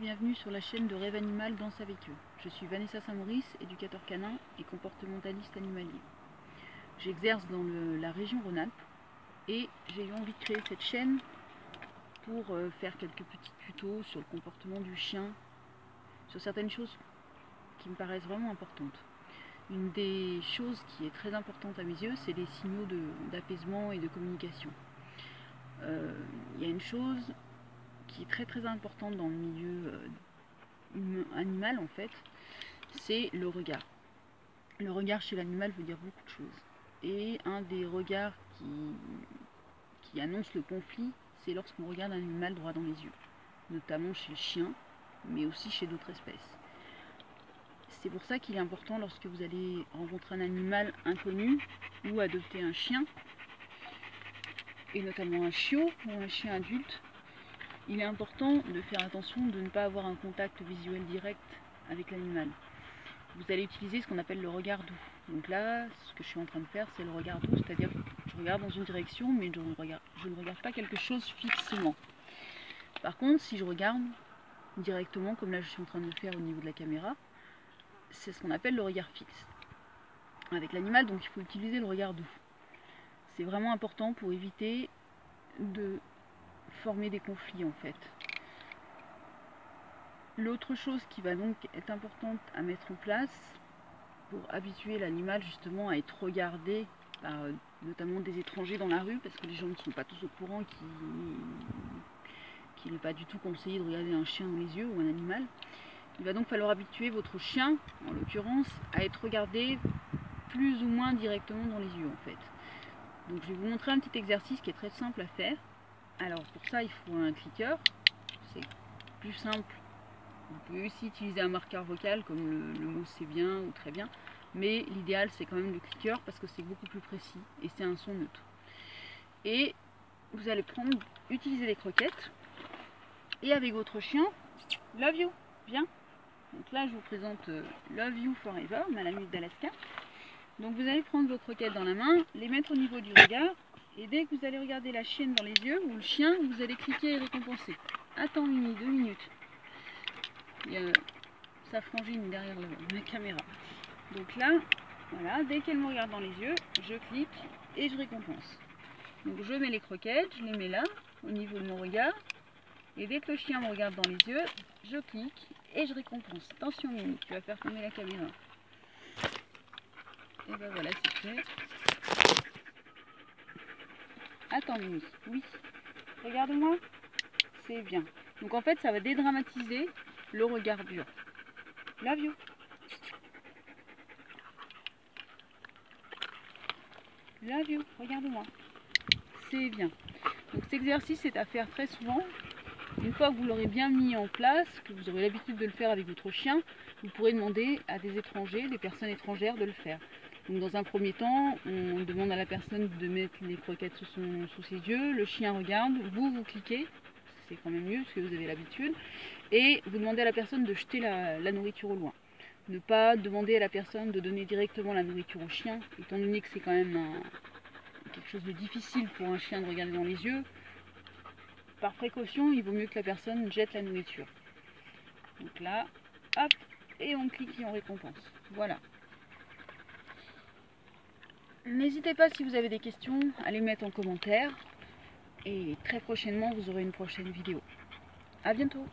bienvenue sur la chaîne de Rêve Animal Danse avec eux. Je suis Vanessa Saint-Maurice, éducateur canin et comportementaliste animalier. J'exerce dans la région Rhône-Alpes et j'ai eu envie de créer cette chaîne pour faire quelques petits tutos sur le comportement du chien, sur certaines choses qui me paraissent vraiment importantes. Une des choses qui est très importante à mes yeux, c'est les signaux d'apaisement et de communication. Il y a une chose qui est très importante dans le milieu animal en fait, c'est le regard. Le regard chez l'animal veut dire beaucoup de choses. Et un des regards qui annonce le conflit, c'est lorsqu'on regarde un animal droit dans les yeux, notamment chez le chien, mais aussi chez d'autres espèces. C'est pour ça qu'il est important, lorsque vous allez rencontrer un animal inconnu ou adopter un chien, et notamment un chiot ou un chien adulte, il est important de faire attention de ne pas avoir un contact visuel direct avec l'animal. Vous allez utiliser ce qu'on appelle le regard doux. Donc là, ce que je suis en train de faire, c'est le regard doux, c'est-à-dire que je regarde dans une direction, mais je ne regarde pas quelque chose fixement. Par contre, si je regarde directement, comme là je suis en train de le faire au niveau de la caméra, c'est ce qu'on appelle le regard fixe avec l'animal, donc il faut utiliser le regard doux. C'est vraiment important pour éviter de former des conflits en fait. L'autre chose qui va donc être importante à mettre en place pour habituer l'animal justement à être regardé par notamment des étrangers dans la rue, parce que les gens ne sont pas tous au courant qu'il n'est pas du tout conseillé de regarder un chien dans les yeux ou un animal. Il va donc falloir habituer votre chien, en l'occurrence, à être regardé plus ou moins directement dans les yeux en fait. Donc je vais vous montrer un petit exercice qui est très simple à faire. Alors pour ça il faut un clicker, c'est plus simple. Vous pouvez aussi utiliser un marqueur vocal comme le mot c'est bien ou très bien, mais l'idéal c'est quand même le clicker parce que c'est beaucoup plus précis et c'est un son neutre. Et vous allez utiliser les croquettes et avec votre chien, Love You, viens. Donc là je vous présente Love You Forever, Malamute d'Alaska. Donc vous allez prendre vos croquettes dans la main, les mettre au niveau du regard, et dès que vous allez regarder la chienne dans les yeux ou le chien, vous allez cliquer et récompenser. Attends Mimi, 2 minutes. Il y a sa frangine derrière la caméra. Donc là, voilà, dès qu'elle me regarde dans les yeux, je clique et je récompense. Donc je mets les croquettes, je les mets là, au niveau de mon regard, et dès que le chien me regarde dans les yeux, je clique et je récompense. Attention Mimi, tu vas faire tomber la caméra. Et ben voilà, c'est fait. Attends Mimi, oui, regarde-moi, c'est bien. Donc en fait, ça va dédramatiser le regard dur. Love you. Love you, regarde-moi. C'est bien. Donc cet exercice est à faire très souvent. Une fois que vous l'aurez bien mis en place, que vous aurez l'habitude de le faire avec votre chien, vous pourrez demander à des étrangers, des personnes étrangères de le faire. Donc dans un premier temps, on demande à la personne de mettre les croquettes sous ses yeux, le chien regarde, vous cliquez, c'est quand même mieux parce que vous avez l'habitude, et vous demandez à la personne de jeter la nourriture au loin. Ne pas demander à la personne de donner directement la nourriture au chien, étant donné que c'est quand même quelque chose de difficile pour un chien de regarder dans les yeux. Par précaution, il vaut mieux que la personne jette la nourriture. Donc là, hop, et on clique et on récompense. Voilà. N'hésitez pas, si vous avez des questions, à les mettre en commentaire. Et très prochainement, vous aurez une prochaine vidéo. A bientôt!